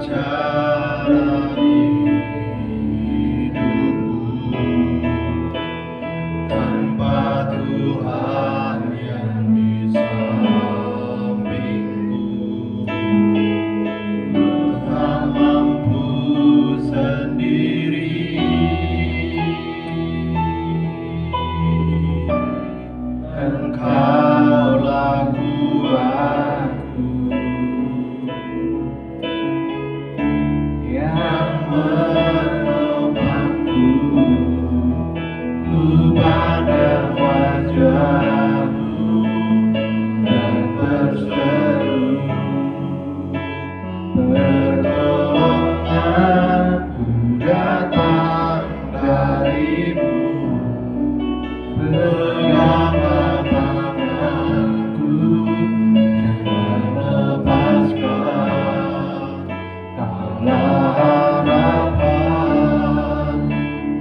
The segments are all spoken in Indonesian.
jalani hidupku tanpa Tuhan yang di sampingku. Tak mampu sendiri, Engkaulah kuatku yang menopangku. Ku pandang wajah-Mu dan berseru, pertolonganku datang dari-Mu. Peganglah tanganku, jangan lepaskan. Kaulah harapan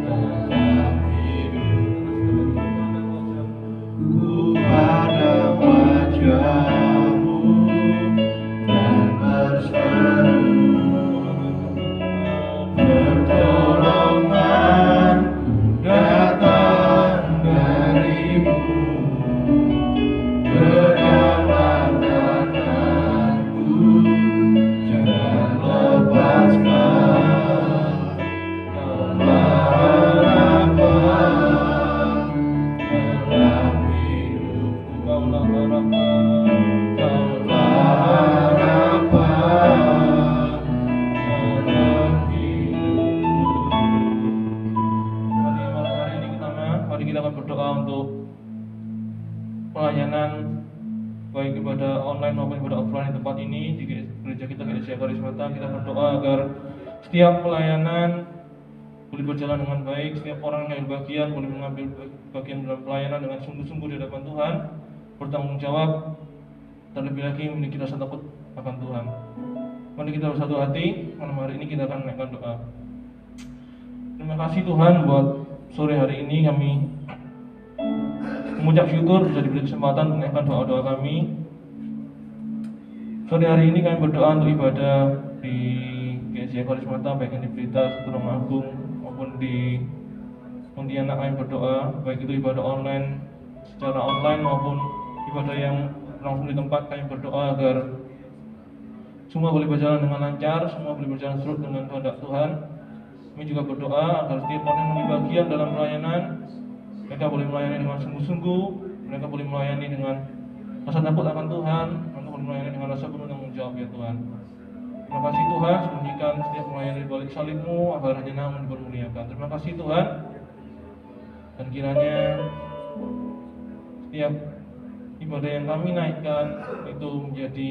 dalam hidupku. Ku pandang wajah-Mu dan berseru, pertolonganku datang dari-Mu. Peganglah tanganku, jangan lepaskan. Kaulah harapan dalam hidupku. Kaulah harapan, kaulah harapan dalam hidupku. Malam hari ini mari kita akan berdoa untuk pelayanan baik ibadah online maupun ibadah offline di tempat ini di gereja kita, Gereja Karismata. Kita berdoa agar setiap pelayanan boleh berjalan dengan baik, setiap orang yang bagian boleh mengambil bagian dalam pelayanan dengan sungguh-sungguh di hadapan Tuhan, bertanggung jawab, dan lebih lagi memiliki rasa takut akan Tuhan. Mari kita bersatu hati, malam hari ini kita akan menaikkan doa. Terima kasih Tuhan buat sore hari ini kami mengucap syukur bisa diberi kesempatan menaikkan doa-doa kami. Sore hari ini kami berdoa untuk ibadah di Gereja Karismata, baik yang di Blitar, Tulungagung maupun di Pontianak. Kami berdoa baik itu ibadah online secara online maupun ibadah yang langsung di tempat. Kami berdoa agar semua boleh berjalan dengan lancar, semua boleh berjalan surut dengan kehendak Tuhan. Kami juga berdoa agar setiap orang yang menjadi bagian dalam pelayanan, mereka boleh melayani dengan sungguh-sungguh, mereka boleh melayani dengan rasa takut akan Tuhan, mereka boleh melayani dengan rasa penuh tanggung jawab ya Tuhan. Terima kasih Tuhan, sembunyikan setiap melayani di balik salib-Mu agar hanya Nama-Mu dipermuliakan. Terima kasih Tuhan, dan kiranya setiap ibadah yang kami naikkan itu menjadi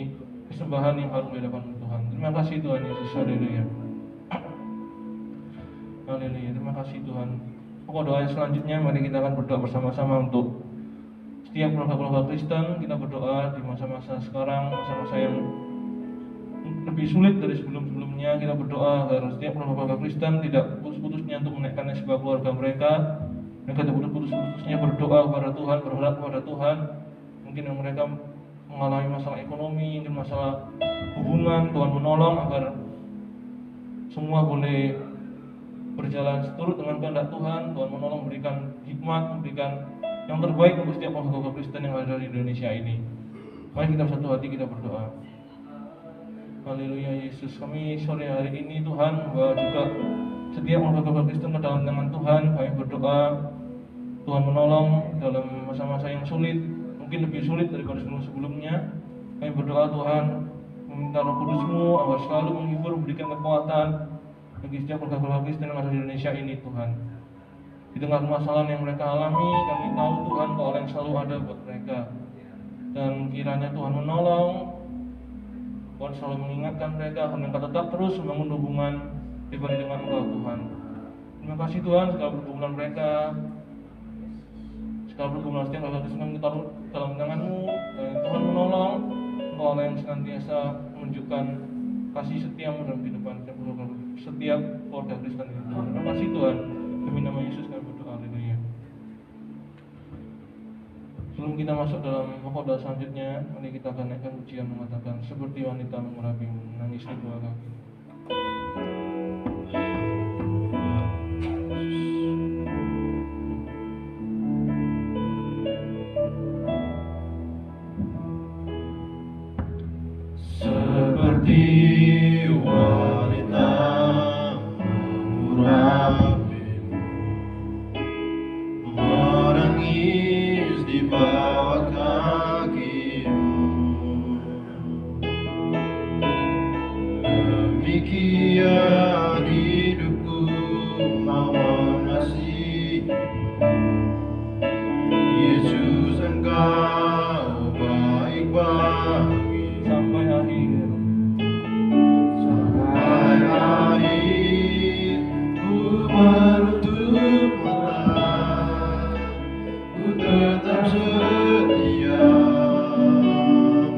persembahan yang harus di hadapan Tuhan. Terima kasih Tuhan Yesus, haleluya. Haleluya, terima kasih Tuhan. Pokok doa yang selanjutnya mari kita akan berdoa bersama-sama untuk setiap keluarga-keluarga Kristen. Kita berdoa di masa-masa sekarang, masa-masa yang lebih sulit dari sebelum-sebelumnya. Kita berdoa agar setiap keluarga-keluarga Kristen tidak putus-putusnya untuk menaikkan sebuah keluarga mereka. Mereka tidak putus-putusnya berdoa kepada Tuhan, berharap kepada Tuhan. Mungkin yang mereka mengalami masalah ekonomi, mungkin masalah hubungan, Tuhan menolong agar semua boleh berjalan seturut dengan kehendak Tuhan. Tuhan menolong, memberikan hikmat, memberikan yang terbaik untuk setiap keluarga Kristen yang ada di Indonesia ini. Mari kita bersatu hati, kita berdoa. Haleluya Yesus, kami sore hari ini Tuhan membawa juga setiap keluarga Kristen ke dalam tangan Tuhan. Kami berdoa Tuhan menolong dalam masa-masa yang sulit, mungkin lebih sulit daripada sebelum-sebelumnya. Kami berdoa Tuhan meminta Roh Kudus-Mu agar selalu menghibur, memberikan kekuatan bagi setiap keluarga Kristen yang ada di Indonesia ini Tuhan. Di tengah permasalahan yang mereka alami, kami tahu Tuhan Kau yang selalu ada buat mereka. Dan kiranya Tuhan menolong, Tuhan selalu mengingatkan mereka agar mereka tetap terus membangun hubungan pribadi dengan Engkau Tuhan. Terima kasih Tuhan, segala pergumulan mereka, segala pergumulan setiap keluarga Kristen kami taruh dalam tangan-Mu. Dan Tuhan menolong, Engkau yang senantiasa menunjukkan kasih setia-Mu dalam kehidupan setiap keluarga Kristen ini Tuhan. Terima kasih Tuhan, demi nama Yesus kami berdoa, haleluya. Sebelum kita masuk dalam pokok doa selanjutnya, mari kita akan naikkan pujian mengatakan seperti wanita mengurapi menangis di bawah kaki. Demikian hidupku mau mengasihi Yesus, Engkau baik bagi sampai akhir. sampai akhir. Ku menutup mata, ku tetap setia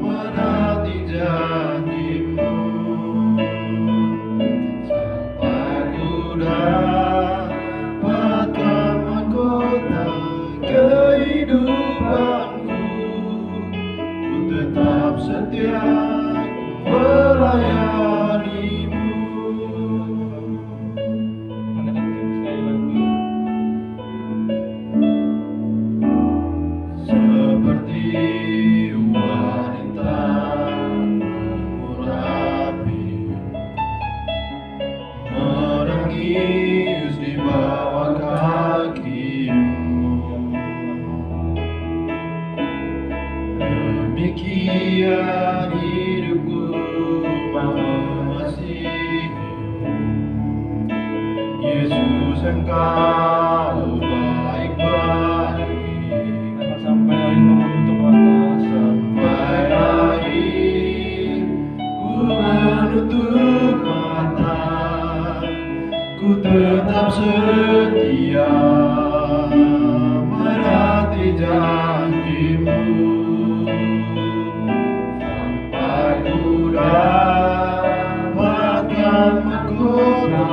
menanti janji-Mu sampai ku dapatkan mahkota kehidupanku. Ku tetap setia melayani-Mu. Menekan sekali lagi. Seperti wanita mengurapi, menangis di bawah kaki-Mu. Demikian hidupku mau mengasihi Yesus, Engkau baik bagi Akan sampai akhir menutup mata sampai akhir. Ku menutup mata, ku tetap setia menanti janji-Mu sampai ku dapatkan mahkota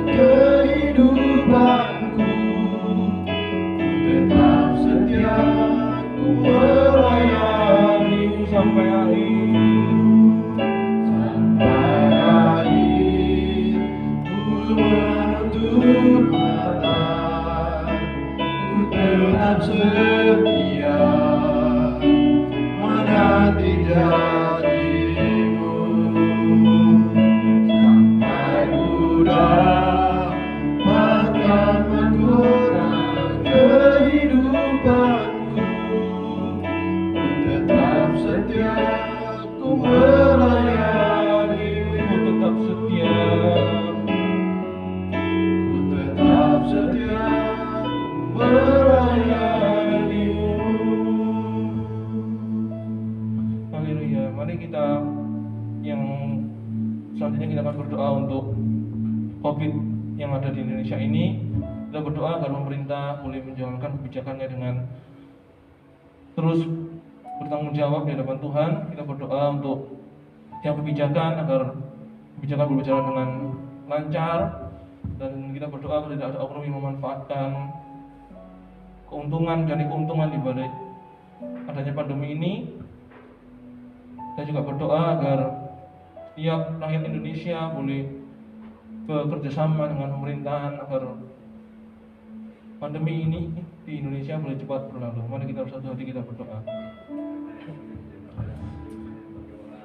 kehidupanku. Ku tetap setia, ku melayani sampai akhir. sampai akhir. Ku menutup mata, ku tetap setia menanti janji-Mu sampai ku dapatkan mahkota kehidupanku. Ku tetap setia, ku melayani-Mu. Ku tetap setia. Ku tetap setia melayani-Mu. Haleluya. Mari kita yang selanjutnya kita akan berdoa untuk COVID yang ada di Indonesia ini. Kita berdoa agar pemerintah boleh menjalankan kebijakannya dengan terus bertanggung jawab di hadapan Tuhan. Kita berdoa untuk tiap kebijakan agar kebijakan berjalan dengan lancar, dan kita berdoa agar tidak ada oknum yang memanfaatkan keuntungan dari keuntungan di balik adanya pandemi ini. Kita juga berdoa agar setiap rakyat Indonesia boleh bekerja sama dengan pemerintahan agar pandemi ini di Indonesia boleh cepat berlalu. Mari kita bersatu hati kita berdoa.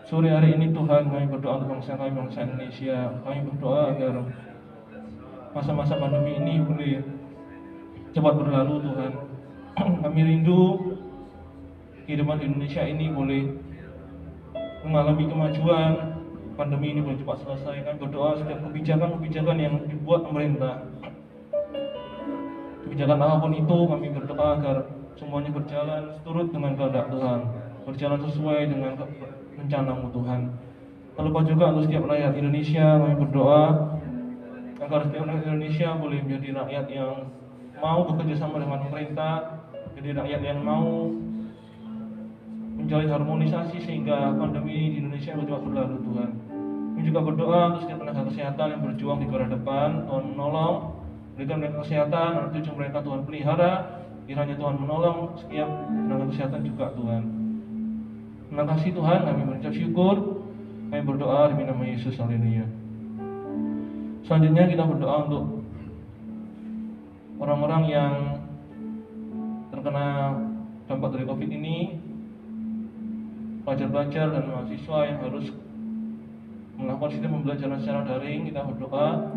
Sore hari ini Tuhan, kami berdoa untuk bangsa kami, bangsa Indonesia. Kami berdoa agar masa-masa pandemi ini boleh cepat berlalu Tuhan. Kami rindu kehidupan di Indonesia ini boleh mengalami kemajuan, pandemi ini boleh cepat selesai. Kami berdoa setiap kebijakan-kebijakan yang dibuat pemerintah, kebijakan apapun itu, kami berdoa agar semuanya berjalan seturut dengan kehendak Tuhan, berjalan sesuai dengan rencana-Mu Tuhan. Lalu juga untuk setiap rakyat Indonesia, kami berdoa agar setiap rakyat Indonesia boleh menjadi rakyat yang mau bekerja sama dengan pemerintah, jadi rakyat yang mau menjalin harmonisasi sehingga pandemi di Indonesia cepat berlalu Tuhan. Kami juga berdoa untuk setiap tenaga kesehatan yang berjuang di garda depan, Tuhan menolong, berikan mereka kesehatan, tujuan mereka Tuhan pelihara, kiranya Tuhan menolong setiap tenaga kesehatan juga Tuhan. Terima kasih Tuhan, kami mengucap syukur, kami berdoa demi nama Yesus, haleluya. Selanjutnya kita berdoa untuk orang-orang yang terkena dampak dari COVID ini, pelajar-pelajar dan mahasiswa yang harus melakukan sistem pembelajaran secara daring. Kita berdoa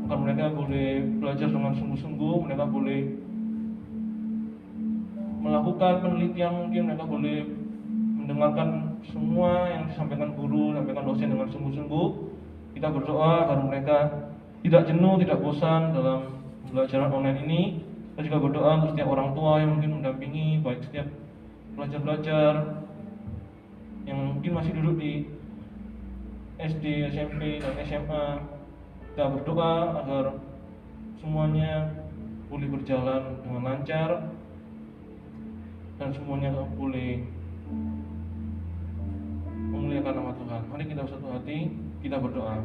agar mereka boleh belajar dengan sungguh-sungguh, mereka boleh melakukan penelitian, mungkin mereka boleh mendengarkan semua yang disampaikan guru, disampaikan dosen dengan sungguh-sungguh. Kita berdoa agar mereka tidak jenuh, tidak bosan dalam pembelajaran online ini. Kita juga berdoa untuk setiap orang tua yang mungkin mendampingi, baik setiap pelajar-pelajar yang mungkin masih duduk di SD, SMP, dan SMA. Kita berdoa agar semuanya boleh berjalan dengan lancar dan semuanya boleh memuliakan nama Tuhan. Mari kita bersatu hati, kita berdoa.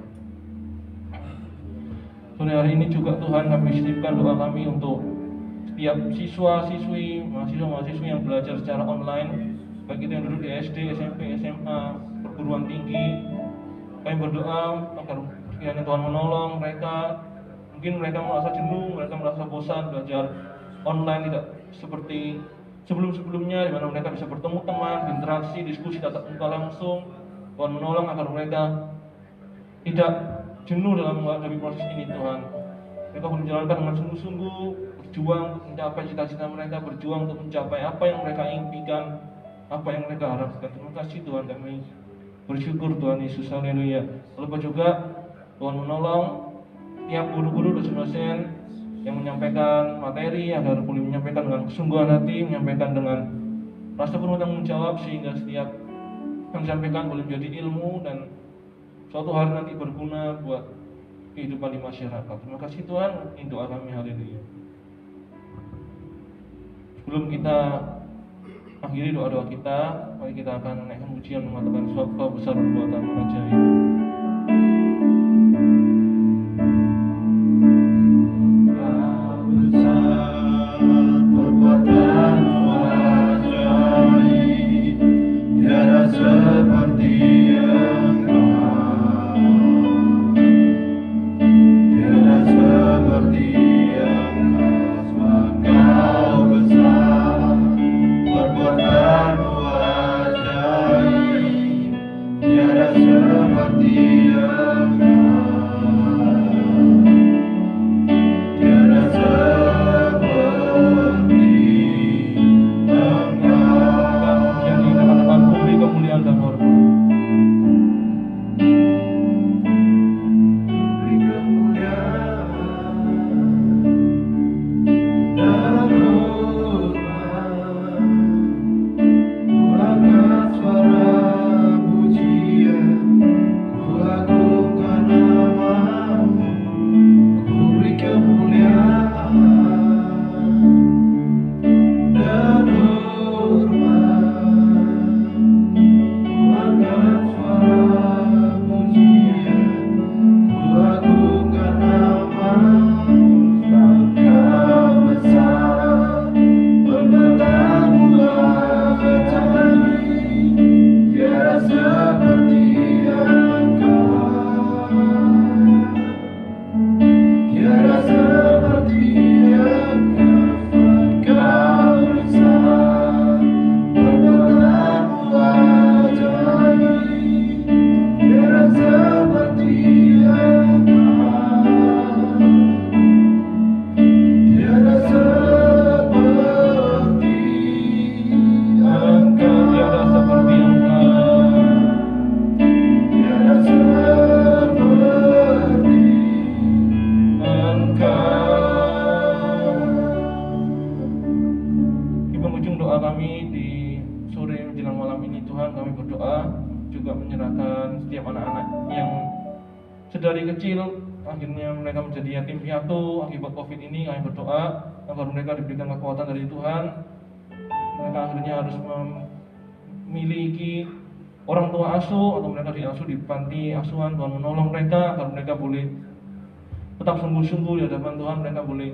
Sore hari ini juga Tuhan, kami titipkan doa kami untuk setiap siswa-siswi, mahasiswa-mahasiswi yang belajar secara online, baik itu yang duduk di SD, SMP, SMA, perguruan tinggi. Kami berdoa agar kiranya Tuhan menolong mereka. Mungkin mereka merasa jenuh, mereka merasa bosan belajar online, tidak seperti sebelum-sebelumnya di mana mereka bisa bertemu teman, berinteraksi, diskusi tatap muka langsung. Tuhan menolong agar mereka tidak jenuh dalam menghadapi proses ini Tuhan. Mereka boleh menjalankan dengan sungguh-sungguh, berjuang untuk mencapai cita-cita mereka, berjuang untuk mencapai apa yang mereka impikan, apa yang mereka harapkan. Terima kasih Tuhan, kami bersyukur Tuhan Yesus, haleluya. Lupa juga Tuhan menolong tiap guru-guru, dosen-dosen yang menyampaikan materi agar boleh menyampaikan dengan kesungguhan hati, menyampaikan dengan rasa penuh tanggung jawab, sehingga setiap yang disampaikan boleh menjadi ilmu dan suatu hari nanti berguna buat kehidupan di masyarakat. Terima kasih Tuhan, ini doa kami, haleluya. Sebelum kita akhiri doa-doa kita, mari kita akan naikkan pujian mengatakan suatu besar perbuatan ajaib. Sedari kecil akhirnya mereka menjadi yatim piatu akibat COVID ini. Kami berdoa agar mereka diberikan kekuatan dari Tuhan. Mereka akhirnya harus memiliki orang tua asuh atau mereka diasuh di panti asuhan. Tuhan menolong mereka agar mereka boleh tetap sungguh-sungguh di hadapan Tuhan. Mereka boleh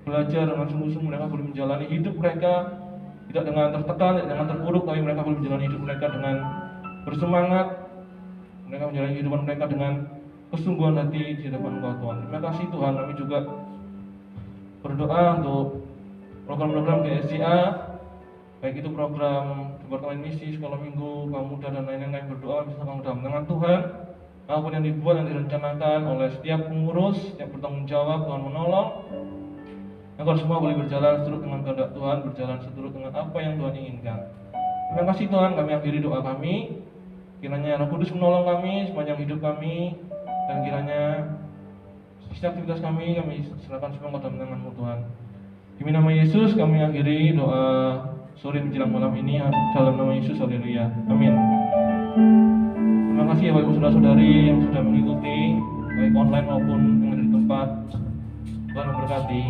belajar dengan sungguh-sungguh. Mereka boleh menjalani hidup mereka tidak dengan tertekan, tidak dengan terpuruk, tapi mereka boleh menjalani hidup mereka dengan bersemangat. Mereka menjalani kehidupan mereka dengan kesungguhan hati di hadapan Engkau Tuhan. Terima kasih Tuhan. Kami juga berdoa untuk program-program GSCA, baik itu program departemen misi, sekolah minggu, kaum muda dan lain-lain. Kami berdoa misalkan dalam tangan Tuhan. Apapun yang dibuat, yang direncanakan oleh setiap pengurus, setiap bertanggung jawab, Tuhan menolong agar semua boleh berjalan seturut dengan kehendak Tuhan, berjalan seturut dengan apa yang Tuhan inginkan. Terima kasih Tuhan. Kami akhiri doa kami. Kiranya Roh Kudus menolong kami sepanjang hidup kami, dan kiranya setiap aktivitas kami serahkan semua ke dalam tangan-Mu Tuhan. Demi nama Yesus kami akhiri doa sore menjelang malam ini, dalam nama Yesus, haleluya, amin. Terima kasih ya Bapak Ibu Saudara-saudari yang sudah mengikuti, baik online maupun yang ada di tempat. Tuhan memberkati.